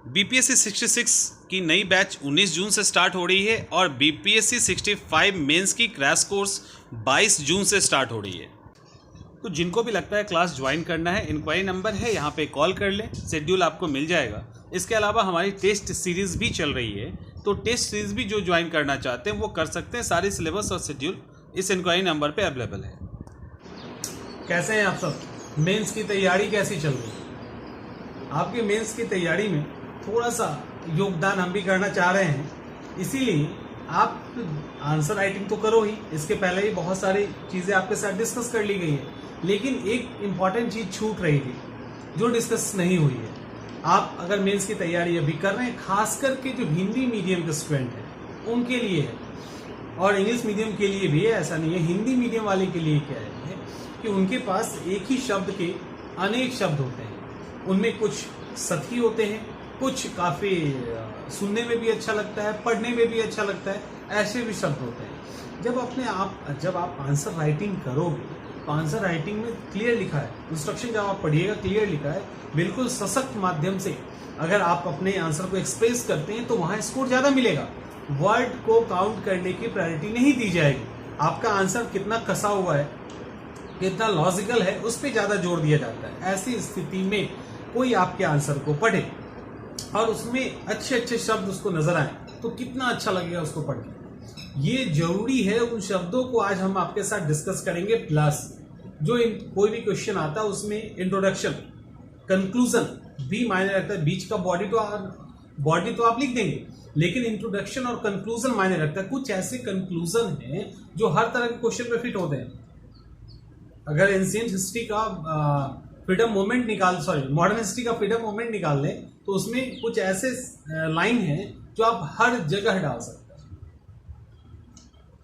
BPSC 66 की नई batch 19 जून से स्टार्ट हो रही है और बीपीएससी 65 मेंस की क्रैश कोर्स 22 जून से स्टार्ट हो रही है। तो जिनको भी लगता है क्लास ज्वाइन करना है, इंक्वायरी नंबर है, यहाँ पे कॉल कर लें, शेड्यूल आपको मिल जाएगा। इसके अलावा हमारी टेस्ट सीरीज़ भी चल रही है, तो टेस्ट सीरीज़ भी जो ज्वाइन करना चाहते हैं वो कर सकते हैं। सारी सिलेबस और शेड्यूल इस इंक्वायरी नंबर पे अवेलेबल है। कैसे हैं आप सब? मेंस की तैयारी कैसी चल रही है? आपके मेंस की तैयारी में थोड़ा सा योगदान हम भी करना चाह रहे हैं, इसीलिए आप आंसर राइटिंग तो करो ही। इसके पहले ही बहुत सारी चीज़ें आपके साथ डिस्कस कर ली गई है, लेकिन एक इम्पॉर्टेंट चीज़ छूट रही थी जो डिस्कस नहीं हुई है। आप अगर मेंस की तैयारी अभी कर रहे हैं, खास करके जो हिंदी मीडियम के स्टूडेंट हैं उनके लिए है, और इंग्लिश मीडियम के लिए भी है, ऐसा नहीं है। हिंदी मीडियम वाले के लिए क्या है कि उनके पास एक ही शब्द के अनेक शब्द होते हैं। उनमें कुछ सतही होते हैं, कुछ काफ़ी सुनने में भी अच्छा लगता है, पढ़ने में भी अच्छा लगता है, ऐसे भी शब्द होते हैं। जब आप आंसर राइटिंग करोगे तो आंसर राइटिंग में क्लियर लिखा है, इंस्ट्रक्शन जब आप पढ़िएगा क्लियर लिखा है, बिल्कुल सशक्त माध्यम से अगर आप अपने आंसर को एक्सप्रेस करते हैं तो वहाँ स्कोर ज़्यादा मिलेगा। वर्ड को काउंट करने की प्रायोरिटी नहीं दी जाएगी। आपका आंसर कितना कसा हुआ है, कितना लॉजिकल है, उस पर ज़्यादा जोर दिया जाता है। ऐसी स्थिति में कोई आपके आंसर को पढ़े और उसमें अच्छे अच्छे शब्द उसको नजर आए तो कितना अच्छा लगेगा उसको पढ़ के। ये जरूरी है। उन शब्दों को आज हम आपके साथ डिस्कस करेंगे। प्लस जो कोई भी क्वेश्चन आता है उसमें इंट्रोडक्शन, कंक्लूजन भी मायने रखता है। बीच का बॉडी तो आप लिख देंगे, लेकिन इंट्रोडक्शन और कंक्लूजन मायने रखता है। कुछ ऐसे कंक्लूजन हैं जो हर तरह के क्वेश्चन पे फिट होते हैं। अगर एंशिएंट हिस्ट्री का मॉडर्न हिस्ट्री का फ्रीडम मूवमेंट निकाल लें तो उसमें कुछ ऐसे लाइन हैं जो आप हर जगह डाल सकते हैं।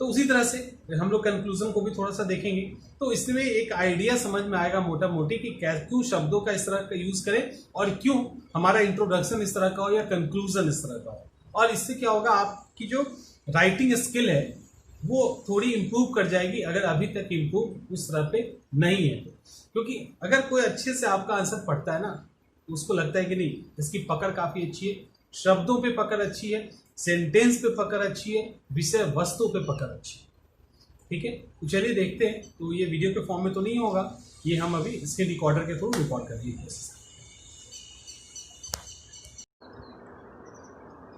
तो उसी तरह से हम लोग कंक्लूजन को भी थोड़ा सा देखेंगे, तो इसमें एक आइडिया समझ में आएगा मोटा मोटी कि क्यों शब्दों का इस तरह का यूज करें और क्यों हमारा इंट्रोडक्शन इस तरह का हो या कंक्लूजन इस तरह का हो। और इससे क्या होगा, आपकी जो राइटिंग स्किल है वो थोड़ी इंप्रूव कर जाएगी, अगर अभी तक इंप्रूव उस तरह पे नहीं है। क्योंकि अगर कोई अच्छे से आपका आंसर पढ़ता है ना, तो उसको लगता है कि नहीं, इसकी पकड़ काफ़ी अच्छी है, शब्दों पे पकड़ अच्छी है, सेंटेंस पे पकड़ अच्छी है, विषय वस्तु पे पकड़ अच्छी है। ठीक है, तो चलिए देखते हैं। तो ये वीडियो के फॉर्म में तो नहीं होगा, ये हम अभी स्क्रीन रिकॉर्डर के थ्रू रिकॉर्ड कर दिए।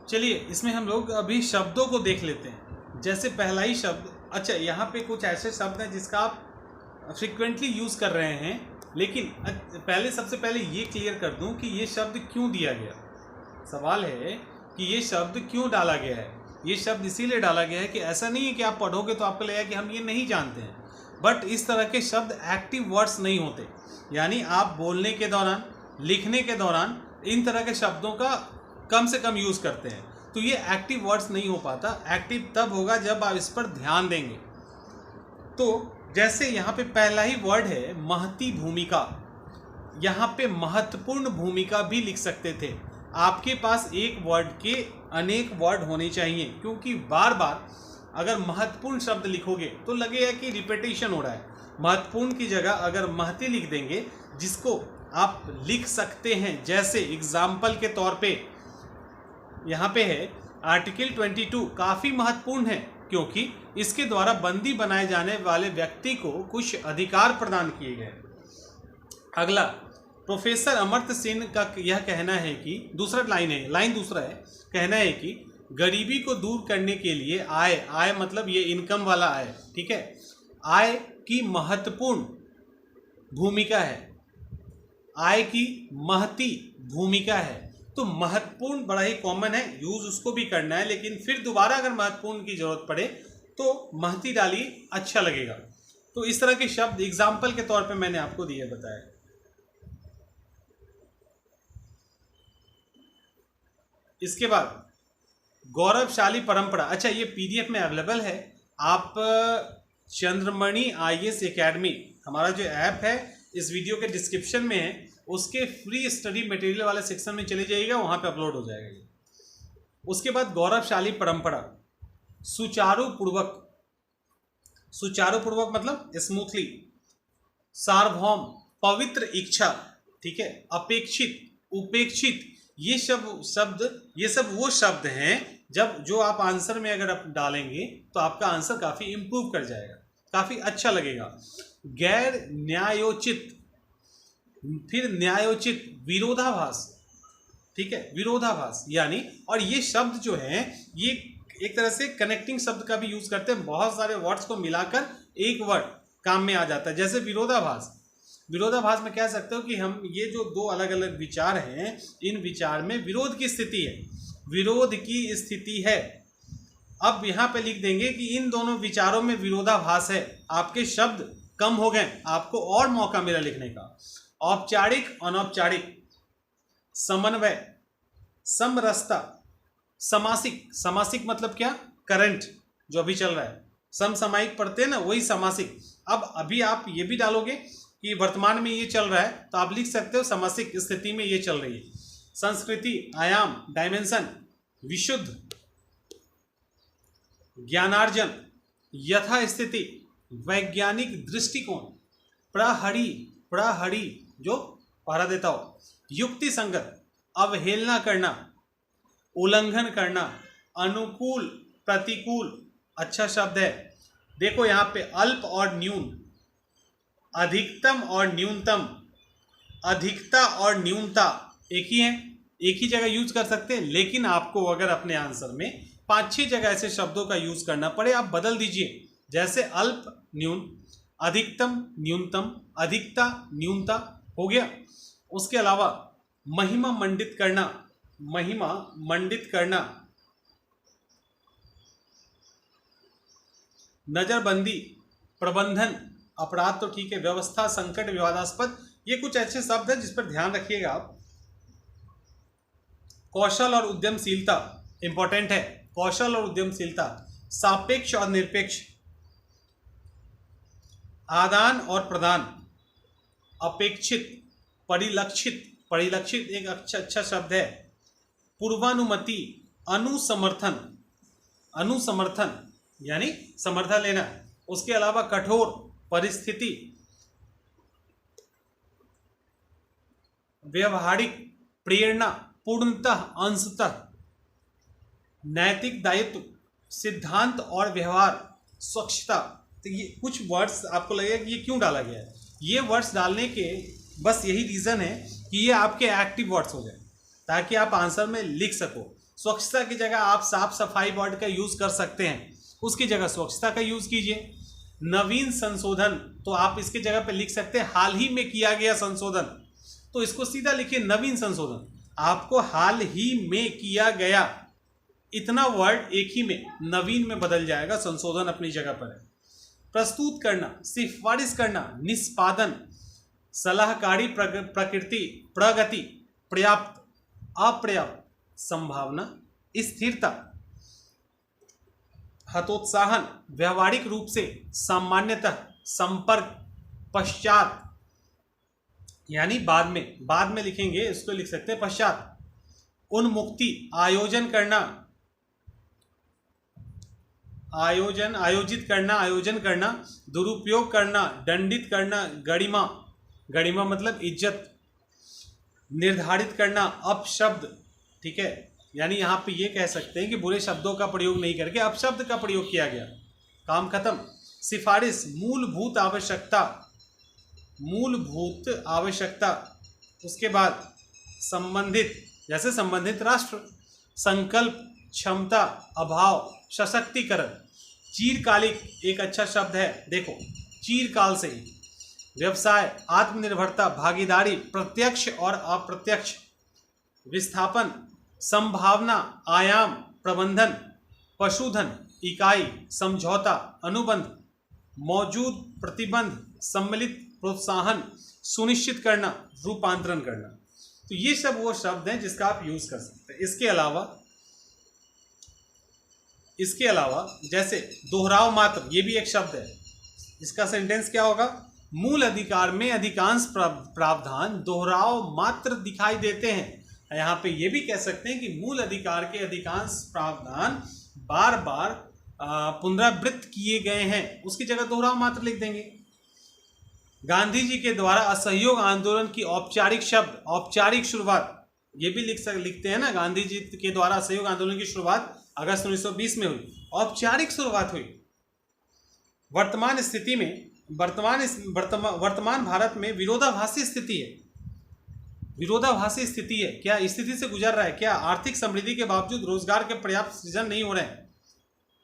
चलिए इसमें हम लोग अभी शब्दों को देख लेते हैं। जैसे पहला ही शब्द, अच्छा यहाँ पे कुछ ऐसे शब्द हैं जिसका आप फ्रिक्वेंटली यूज़ कर रहे हैं, लेकिन सबसे पहले ये क्लियर कर दूं कि ये शब्द क्यों दिया गया। सवाल है कि ये शब्द क्यों डाला गया है। ये शब्द इसीलिए डाला गया है कि ऐसा नहीं है कि आप पढ़ोगे तो आपको लगेगा कि हम ये नहीं जानते हैं, बट इस तरह के शब्द एक्टिव वर्ड्स नहीं होते। यानी आप बोलने के दौरान, लिखने के दौरान इन तरह के शब्दों का कम से कम यूज़ करते हैं, तो ये एक्टिव वर्ड्स नहीं हो पाता। एक्टिव तब होगा जब आप इस पर ध्यान देंगे। तो जैसे यहाँ पे पहला ही वर्ड है महती भूमिका, यहाँ पे महत्वपूर्ण भूमिका भी लिख सकते थे। आपके पास एक वर्ड के अनेक वर्ड होने चाहिए, क्योंकि बार बार अगर महत्वपूर्ण शब्द लिखोगे तो लगेगा कि रिपीटेशन हो रहा है। महत्वपूर्ण की जगह अगर महती लिख देंगे, जिसको आप लिख सकते हैं, जैसे एग्जाम्पल के तौर पे यहाँ पे है आर्टिकल 22 काफ़ी महत्वपूर्ण है, क्योंकि इसके द्वारा बंदी बनाए जाने वाले व्यक्ति को कुछ अधिकार प्रदान किए गए। अगला, प्रोफेसर अमर्त्य सेन का यह कहना है कि दूसरा है, कहना है कि गरीबी को दूर करने के लिए आय मतलब ये इनकम वाला आय, ठीक है, आय की महत्वपूर्ण भूमिका है, आय की महती भूमिका है। तो महत्वपूर्ण बड़ा ही कॉमन है, यूज उसको भी करना है, लेकिन फिर दोबारा अगर महत्वपूर्ण की जरूरत पड़े तो महती डालिए, अच्छा लगेगा। तो इस तरह के शब्द एग्जाम्पल के तौर पे मैंने आपको दिए बताए। इसके बाद गौरवशाली परंपरा, अच्छा ये पीडीएफ में अवेलेबल है। आप चंद्रमणि IAS एकेडमी, हमारा जो ऐप है, इस वीडियो के डिस्क्रिप्शन में है, उसके फ्री स्टडी मटेरियल वाले सेक्शन में चले जाइएगा, वहाँ पे अपलोड हो जाएगा ये। उसके बाद गौरवशाली परंपरा, सुचारू पूर्वक मतलब स्मूथली, सार्वभौम, पवित्र इच्छा, ठीक है, अपेक्षित, उपेक्षित, ये सब वो शब्द हैं जब जो आप आंसर में अगर आप डालेंगे तो आपका आंसर काफी इंप्रूव कर जाएगा, काफी अच्छा लगेगा। गैर न्यायोचित, फिर न्यायोचित, विरोधाभास, ठीक है, विरोधाभास यानी, और ये शब्द जो है ये एक तरह से कनेक्टिंग शब्द का भी यूज करते हैं, बहुत सारे वर्ड्स को मिलाकर एक वर्ड काम में आ जाता है। जैसे विरोधाभास, विरोधाभास में कह सकते हो कि हम ये जो दो अलग अलग विचार हैं, इन विचार में विरोध की स्थिति है, विरोध की स्थिति है। अब यहाँ पे लिख देंगे कि इन दोनों विचारों में विरोधाभास है। आपके शब्द कम हो गए, आपको और मौका मिला लिखने का। औपचारिक, अनौपचारिक, समन्वय, समरसता, समासिक, समासिक मतलब क्या, करंट जो अभी चल रहा है, समसामयिक पढ़ते हैं ना, वही समासिक। अब अभी आप ये भी डालोगे कि वर्तमान में ये चल रहा है तो आप लिख सकते हो समासिक स्थिति में ये चल रही है। संस्कृति, आयाम, डायमेंशन, विशुद्ध, ज्ञानार्जन, यथास्थिति, वैज्ञानिक दृष्टिकोण, प्रहरी, प्रहरी जो पहरा देता हो, युक्ति संगत, अवहेलना करना, उल्लंघन करना, अनुकूल, प्रतिकूल, अच्छा शब्द है। देखो यहाँ पे अल्प और न्यून, अधिकतम और न्यूनतम, अधिकता और न्यूनता एक ही है, एक ही जगह यूज कर सकते हैं, लेकिन आपको अगर अपने आंसर में 5-6 जगह ऐसे शब्दों का यूज करना पड़े, आप बदल दीजिए। जैसे अल्प न्यून, अधिकतम न्यूनतम, अधिकता न्यूनता, हो गया। उसके अलावा महिमा मंडित करना, महिमा मंडित करना, नजरबंदी, प्रबंधन, अपराध तो ठीक है, व्यवस्था, संकट, विवादास्पद, ये कुछ ऐसे शब्द हैं जिस पर ध्यान रखिएगा आप। कौशल और उद्यमशीलता इंपॉर्टेंट है, कौशल और उद्यमशीलता, सापेक्ष और निरपेक्ष, आदान और प्रदान, अपेक्षित, परिलक्षित, परिलक्षित एक अच्छा शब्द है, पूर्वानुमति, अनुसमर्थन, अनुसमर्थन यानी समर्थन लेना। उसके अलावा कठोर, परिस्थिति, व्यवहारिक, प्रेरणा, पूर्णतः, अंशतः, नैतिक दायित्व, सिद्धांत और व्यवहार, स्वच्छता। तो ये कुछ वर्ड्स आपको लगेगा कि ये क्यों डाला गया है। ये वर्ड्स डालने के बस यही रीज़न है कि ये आपके एक्टिव वर्ड्स हो जाए ताकि आप आंसर में लिख सको। स्वच्छता की जगह आप साफ सफाई वर्ड का यूज़ कर सकते हैं, उसकी जगह स्वच्छता का यूज़ कीजिए। नवीन संशोधन, तो आप इसकी जगह पे लिख सकते हैं हाल ही में किया गया संशोधन, तो इसको सीधा लिखिए नवीन संशोधन। आपको हाल ही में किया गया, इतना वर्ड एक ही में नवीन में बदल जाएगा, संशोधन अपनी जगह पर है। प्रस्तुत करना, सिफारिश करना, निष्पादन, सलाहकारी प्रकृति, प्रगति, पर्याप्त, अपर्याप्त, संभावना, स्थिरता, हतोत्साहन, व्यवहारिक रूप से, सामान्यतः, संपर्क, पश्चात यानी बाद में लिखेंगे, इसको लिख सकते हैं पश्चात, उन्मुक्ति, आयोजन करना, आयोजित करना, आयोजन करना, दुरुपयोग करना, दंडित करना, गरिमा, गरिमा मतलब इज्जत, निर्धारित करना, अपशब्द, ठीक है, यानी यहाँ पे ये कह सकते हैं कि बुरे शब्दों का प्रयोग नहीं करके अपशब्द का प्रयोग किया गया, काम खत्म। सिफारिश, मूलभूत आवश्यकता, मूलभूत आवश्यकता। उसके बाद संबंधित, जैसे संबंधित राष्ट्र, संकल्प, क्षमता, अभाव, सशक्तिकरण, चीरकालिक एक अच्छा शब्द है, देखो चीरकाल से ही, व्यवसाय, आत्मनिर्भरता, भागीदारी, प्रत्यक्ष और अप्रत्यक्ष, विस्थापन, संभावना, आयाम, प्रबंधन, पशुधन, इकाई, समझौता, अनुबंध, मौजूद, प्रतिबंध, सम्मिलित, प्रोत्साहन, सुनिश्चित करना, रूपांतरण करना। तो ये सब वो शब्द हैं जिसका आप यूज कर सकते हैं। इसके अलावा जैसे दोहराव मात्र, ये भी एक शब्द है, इसका सेंटेंस क्या होगा, मूल अधिकार में अधिकांश प्रावधान दोहराव मात्र दिखाई देते हैं। यहाँ पे ये भी कह सकते हैं कि मूल अधिकार के अधिकांश प्रावधान बार बार पुनरावृत्त किए गए हैं, उसकी जगह दोहराव मात्र लिख देंगे। गांधी जी के द्वारा असहयोग आंदोलन की औपचारिक शब्द, औपचारिक शुरुआत, ये भी लिखते हैं ना, गांधी जी के द्वारा असहयोग आंदोलन की शुरुआत अगस्त 1920 में हुई, औपचारिक शुरुआत हुई। वर्तमान स्थिति में वर्तमान भारत में विरोधाभासी स्थिति है। विरोधाभासी स्थिति है, क्या स्थिति से गुजर रहा है? क्या आर्थिक समृद्धि के बावजूद रोजगार के पर्याप्त सृजन नहीं हो रहे हैं?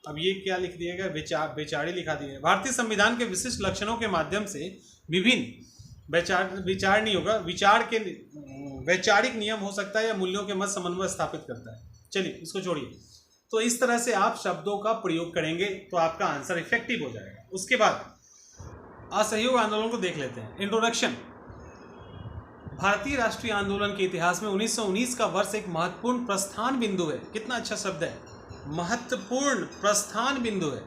अब ये क्या लिख दिया गया, बेचारी लिखा दिया है। भारतीय संविधान के विशिष्ट लक्षणों के माध्यम से विभिन्न विचार नहीं होगा, विचार के वैचारिक नियम हो सकता है या मूल्यों के मत समन्वय स्थापित करता है। चलिए इसको छोड़िए। तो इस तरह से आप शब्दों का प्रयोग करेंगे तो आपका आंसर इफेक्टिव हो जाएगा। उसके बाद असहयोग आंदोलन को देख लेते हैं। इंट्रोडक्शन। भारतीय राष्ट्रीय आंदोलन के इतिहास में 1919 का वर्ष एक महत्वपूर्ण प्रस्थान बिंदु है। कितना अच्छा शब्द है, महत्वपूर्ण प्रस्थान बिंदु है,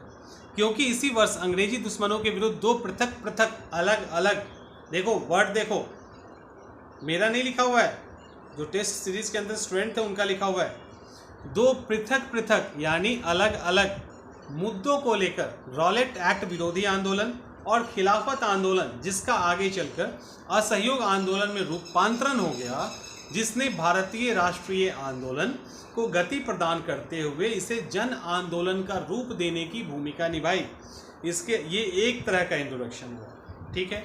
क्योंकि इसी वर्ष अंग्रेजी दुश्मनों के विरुद्ध दो पृथक पृथक अलग अलग, देखो वर्ड देखो, मेरा नहीं लिखा हुआ है, जो टेस्ट सीरीज के अंदर स्टूडेंट थे उनका लिखा हुआ है। दो पृथक पृथक यानी अलग अलग मुद्दों को लेकर रॉलेट एक्ट विरोधी आंदोलन और खिलाफत आंदोलन, जिसका आगे चलकर असहयोग आंदोलन में रूपांतरण हो गया, जिसने भारतीय राष्ट्रीय आंदोलन को गति प्रदान करते हुए इसे जन आंदोलन का रूप देने की भूमिका निभाई। इसके ये एक तरह का इंट्रोडक्शन हुआ, ठीक है।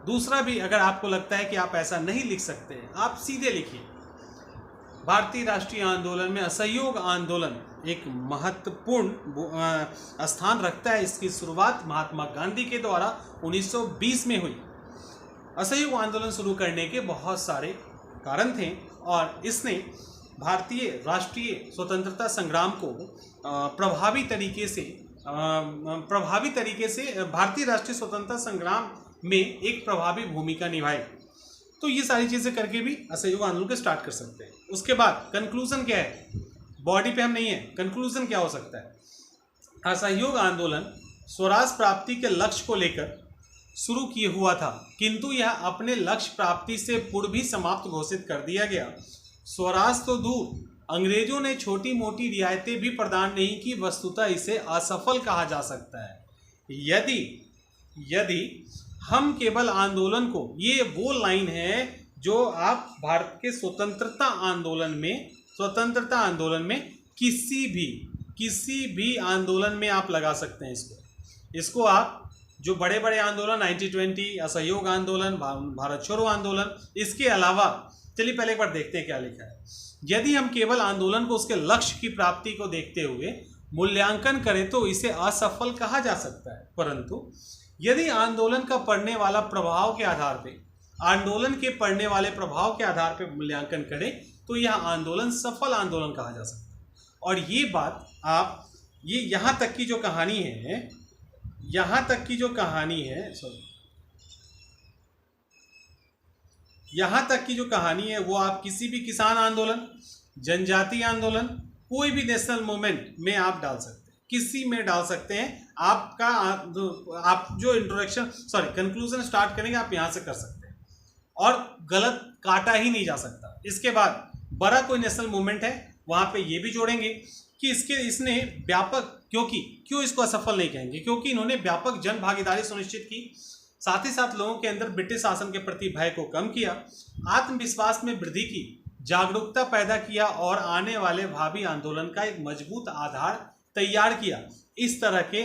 दूसरा भी, अगर आपको लगता है कि आप ऐसा नहीं लिख सकते, आप सीधे लिखिए, भारतीय राष्ट्रीय आंदोलन में असहयोग आंदोलन एक महत्वपूर्ण स्थान रखता है। इसकी शुरुआत महात्मा गांधी के द्वारा 1920 में हुई। असहयोग आंदोलन शुरू करने के बहुत सारे कारण थे और इसने भारतीय राष्ट्रीय स्वतंत्रता संग्राम को प्रभावी तरीके से भारतीय राष्ट्रीय स्वतंत्रता संग्राम में एक प्रभावी भूमिका निभाई। तो ये सारी चीज़ें करके भी असहयोग आंदोलन को स्टार्ट कर सकते हैं। उसके बाद कंक्लूजन क्या है, बॉडी पे हम नहीं है, कंक्लूजन क्या हो सकता है? असहयोग आंदोलन स्वराज प्राप्ति के लक्ष्य को लेकर शुरू किए हुआ था, किंतु यह अपने लक्ष्य प्राप्ति से पूर्व भी समाप्त घोषित कर दिया गया। स्वराज तो दूर, अंग्रेजों ने छोटी मोटी रियायतें भी प्रदान नहीं की, वस्तुतः इसे असफल कहा जा सकता है। यदि हम केवल आंदोलन को, ये वो लाइन है जो आप भारत के स्वतंत्रता आंदोलन में किसी भी आंदोलन में आप लगा सकते हैं। इसको आप जो बड़े बड़े आंदोलन 1920, असहयोग आंदोलन, भारत छोड़ो आंदोलन, इसके अलावा चलिए पहले एक बार देखते हैं क्या लिखा है। यदि हम केवल आंदोलन को उसके लक्ष्य की प्राप्ति को देखते हुए मूल्यांकन करें तो इसे असफल कहा जा सकता है, परंतु यदि आंदोलन के पड़ने वाले प्रभाव के आधार पर मूल्यांकन करें तो यह आंदोलन सफल आंदोलन कहा जा सकता है। और ये बात आप यहाँ तक की जो कहानी है वो आप किसी भी किसान आंदोलन, जनजातीय आंदोलन, कोई भी नेशनल मूवमेंट में आप डाल सकते हैं, किसी में डाल सकते हैं। आप जो कंक्लूजन स्टार्ट करेंगे आप यहाँ से कर सकते हैं और गलत काटा ही नहीं जा सकता। इसके बाद बड़ा कोई नेशनल मूवमेंट है वहाँ पे ये भी जोड़ेंगे कि इसने व्यापक, क्यों इसको असफल नहीं कहेंगे, क्योंकि इन्होंने व्यापक जन भागीदारी सुनिश्चित की, साथ ही साथ लोगों के अंदर ब्रिटिश शासन के प्रति भय को कम किया, आत्मविश्वास में वृद्धि की, जागरूकता पैदा किया और आने वाले भावी आंदोलन का एक मजबूत आधार तैयार किया। इस तरह के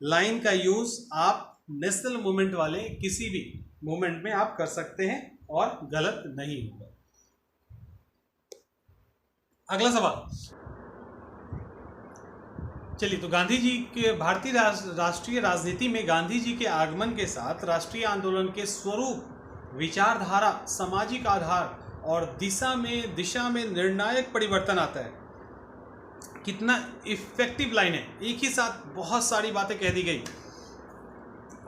लाइन का यूज आप नेशनल मूवमेंट वाले किसी भी मूवमेंट में आप कर सकते हैं और गलत नहीं होगा। अगला सवाल, चलिए तो गांधी जी के भारतीय राष्ट्रीय राजनीति में गांधी जी के आगमन के साथ राष्ट्रीय आंदोलन के स्वरूप, विचारधारा, सामाजिक आधार और दिशा में निर्णायक परिवर्तन आता है। कितना इफेक्टिव लाइन है, एक ही साथ बहुत सारी बातें कह दी गई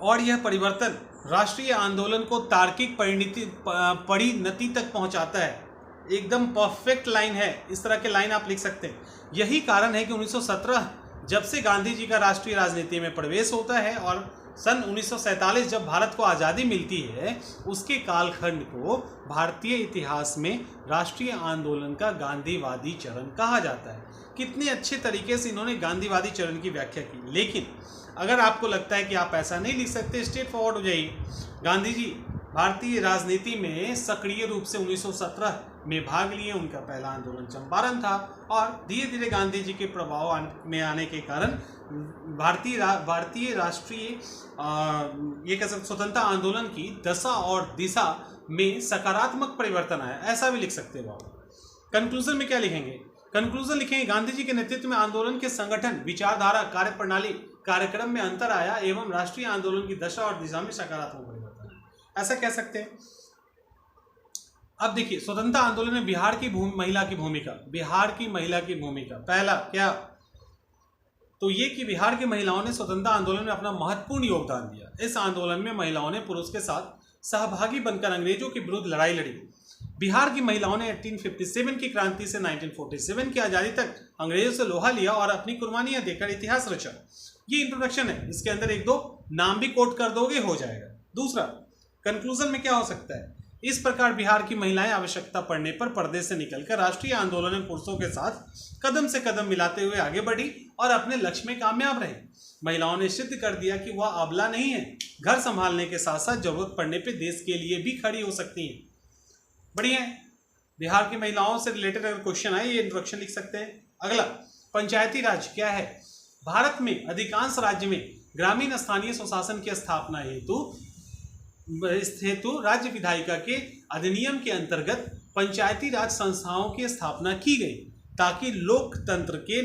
और यह परिवर्तन राष्ट्रीय आंदोलन को तार्किक परिणति तक पहुंचाता है। एकदम परफेक्ट लाइन है, इस तरह के लाइन आप लिख सकते हैं। यही कारण है कि 1917 जब से गांधी जी का राष्ट्रीय राजनीति में प्रवेश होता है और सन 1947 जब भारत को आज़ादी मिलती है, उसके कालखंड को भारतीय इतिहास में राष्ट्रीय आंदोलन का गांधीवादी चरण कहा जाता है। कितने अच्छे तरीके से इन्होंने गांधीवादी चरण की व्याख्या की। लेकिन अगर आपको लगता है कि आप ऐसा नहीं लिख सकते, स्ट्रेट फॉरवर्ड हो जाइए। गांधी जी भारतीय राजनीति में सक्रिय रूप से 1917 में भाग लिए। उनका पहला आंदोलन चंपारण था और धीरे धीरे गांधी जी के प्रभाव में आने के कारण भारतीय राष्ट्रीय ये कह सकते स्वतंत्रता आंदोलन की दशा और दिशा में सकारात्मक परिवर्तन आया, ऐसा भी लिख सकते हो आप। कंक्लूजन में क्या लिखेंगे? कंक्लूजन लिखेंगे गांधी जी के नेतृत्व में आंदोलन के संगठन, विचारधारा, कार्यप्रणाली, कार्यक्रम में अंतर आया एवं राष्ट्रीय आंदोलन की दशा और दिशा में सकारात्मक परिवर्तन आया, ऐसा कह सकते हैं। अब देखिए स्वतंत्रता आंदोलन में बिहार की महिला की भूमिका, पहला क्या तो ये कि बिहार की महिलाओं ने स्वतंत्रता आंदोलन में अपना महत्वपूर्ण योगदान दिया। इस आंदोलन में महिलाओं ने पुरुष के साथ सहभागी बनकर अंग्रेजों के विरुद्ध लड़ाई लड़ी। बिहार की महिलाओं ने 1857 की क्रांति से 1947 की आज़ादी तक अंग्रेजों से लोहा लिया और अपनी कुर्बानियां देकर इतिहास रचा। ये इंट्रोडक्शन है, इसके अंदर एक दो नाम भी कोट कर दोगे हो जाएगा। दूसरा कंक्लूजन में क्या हो सकता है? इस प्रकार बिहार की महिलाएं आवश्यकता पड़ने पर पर्दे से निकलकर राष्ट्रीय आंदोलन में पुरुषों के साथ कदम से कदम मिलाते हुए आगे बढ़ी और अपने लक्ष्य में कामयाब रही। महिलाओं ने सिद्ध कर दिया कि वह अबला नहीं है, घर संभालने के साथ साथ जरूरत पड़ने पर देश के लिए भी खड़ी हो सकती हैं। बढ़िया है। बिहार की महिलाओं से रिलेटेड अगर क्वेश्चन आए ये इंट्रोडक्शन लिख सकते हैं। अगला पंचायती राज क्या है? भारत में अधिकांश राज्य में ग्रामीण स्थानीय स्वशासन की स्थापना हेतु राज्य विधायिका के अधिनियम के अंतर्गत पंचायती राज संस्थाओं की स्थापना की गई ताकि लोकतंत्र का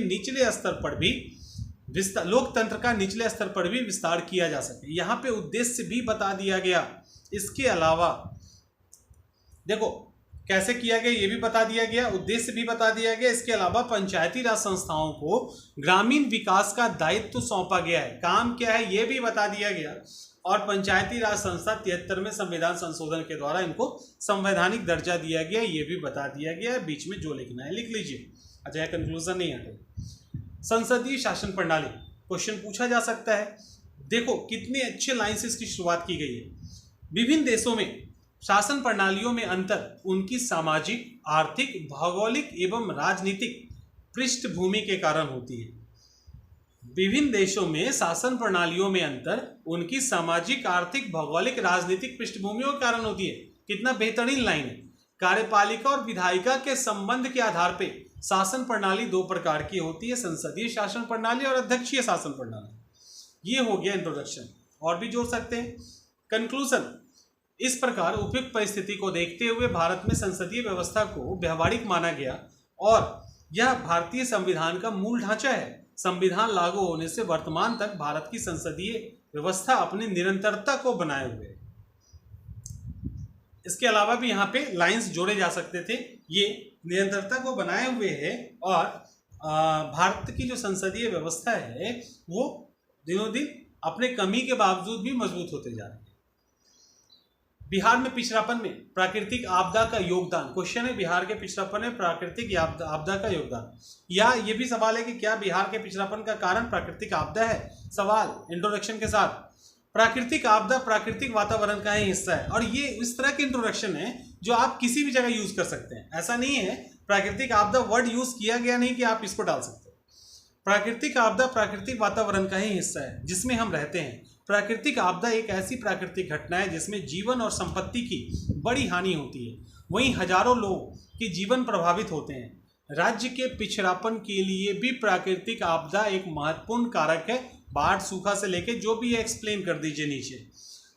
निचले स्तर पर भी विस्तार किया जा सके। यहाँ पे उद्देश्य भी बता दिया गया। इसके अलावा देखो कैसे किया गया ये भी बता दिया गया, उद्देश्य भी बता दिया गया। इसके अलावा पंचायती राज संस्थाओं को ग्रामीण विकास का दायित्व सौंपा गया है, काम क्या है ये भी बता दिया गया। और पंचायती राज संस्था 73 में संविधान संशोधन के द्वारा इनको संवैधानिक दर्जा दिया गया, ये भी बता दिया गया है। बीच में जो लिखना है लिख लीजिए। अच्छा, कंक्लूजन नहीं आता। संसदीय शासन प्रणाली क्वेश्चन पूछा जा सकता है। देखो कितने अच्छे लाइन से इसकी शुरुआत की गई है। विभिन्न देशों में शासन प्रणालियों में अंतर उनकी सामाजिक, आर्थिक, भौगोलिक एवं राजनीतिक पृष्ठभूमि के कारण होती है। विभिन्न देशों में शासन प्रणालियों में अंतर उनकी सामाजिक, आर्थिक, भौगोलिक, राजनीतिक पृष्ठभूमियों के कारण होती है। कितना बेहतरीन लाइन है। कार्यपालिका और विधायिका के संबंध के आधार पर शासन प्रणाली दो प्रकार की होती है, संसदीय शासन प्रणाली और अध्यक्षीय शासन प्रणाली। ये हो गया इंट्रोडक्शन, और भी जोड़ सकते हैं। कंक्लूजन, इस प्रकार उपयुक्त परिस्थिति को देखते हुए भारत में संसदीय व्यवस्था को व्यवहारिक माना गया और यह भारतीय संविधान का मूल ढांचा है। संविधान लागू होने से वर्तमान तक भारत की संसदीय व्यवस्था अपनी निरंतरता को बनाए हुए है। इसके अलावा भी यहाँ पे लाइंस जोड़े जा सकते थे। ये निरंतरता को बनाए हुए है और भारत की जो संसदीय व्यवस्था है वो दिनों दिन अपने कमी के बावजूद भी मजबूत होते जा रही है। बिहार में पिछड़ापन में प्राकृतिक आपदा का योगदान क्वेश्चन है। बिहार के पिछड़ापन में प्राकृतिक आपदा का योगदान, या ये भी सवाल है कि क्या बिहार के पिछड़ापन का कारण प्राकृतिक आपदा है? सवाल इंट्रोडक्शन के साथ। प्राकृतिक आपदा प्राकृतिक वातावरण का ही हिस्सा है, और ये इस तरह के इंट्रोडक्शन है जो आप किसी भी जगह यूज कर सकते हैं। ऐसा नहीं है प्राकृतिक आपदा वर्ड यूज किया गया नहीं कि आप इसको डाल सकते। प्राकृतिक आपदा प्राकृतिक वातावरण का ही हिस्सा है जिसमें हम रहते हैं। प्राकृतिक आपदा एक ऐसी प्राकृतिक घटना है जिसमें जीवन और संपत्ति की बड़ी हानि होती है, वहीं हजारों लोग के जीवन प्रभावित होते हैं। राज्य के पिछड़ापन के लिए भी प्राकृतिक आपदा एक महत्वपूर्ण कारक है। बाढ़, सूखा से लेके जो भी है एक्सप्लेन कर दीजिए नीचे।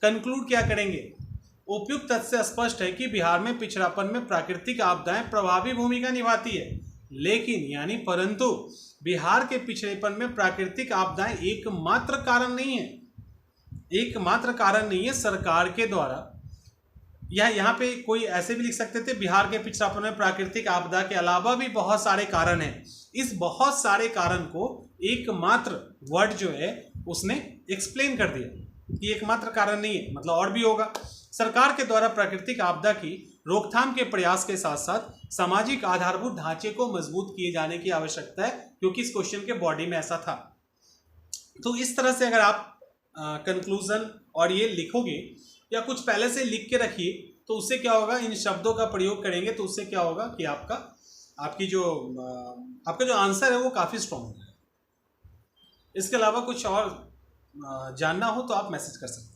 कंक्लूड क्या करेंगे? उपयुक्त तथ्य से स्पष्ट है कि बिहार में पिछड़ापन में प्राकृतिक आपदाएं प्रभावी भूमिका निभाती है, लेकिन यानी परंतु बिहार के पिछड़ेपन में प्राकृतिक आपदाएं एकमात्र कारण नहीं है। सरकार के द्वारा, या यहाँ पे कोई ऐसे भी लिख सकते थे बिहार के पिछड़ापन में प्राकृतिक आपदा के अलावा भी बहुत सारे कारण हैं। इस बहुत सारे कारण को एकमात्र वर्ड जो है उसने एक्सप्लेन कर दिया कि एकमात्र कारण नहीं है, मतलब और भी होगा। सरकार के द्वारा प्राकृतिक आपदा की रोकथाम के प्रयास के साथ साथ सामाजिक आधारभूत ढांचे को मजबूत किए जाने की आवश्यकता है, क्योंकि इस क्वेश्चन के बॉडी में ऐसा था। तो इस तरह से अगर आप कंक्लूजन और ये लिखोगे या कुछ पहले से लिख के रखिए तो उससे क्या होगा, इन शब्दों का प्रयोग करेंगे तो उससे क्या होगा कि आपका जो आंसर है वो काफ़ी स्ट्रॉन्ग है। इसके अलावा कुछ और जानना हो तो आप मैसेज कर सकते हैं।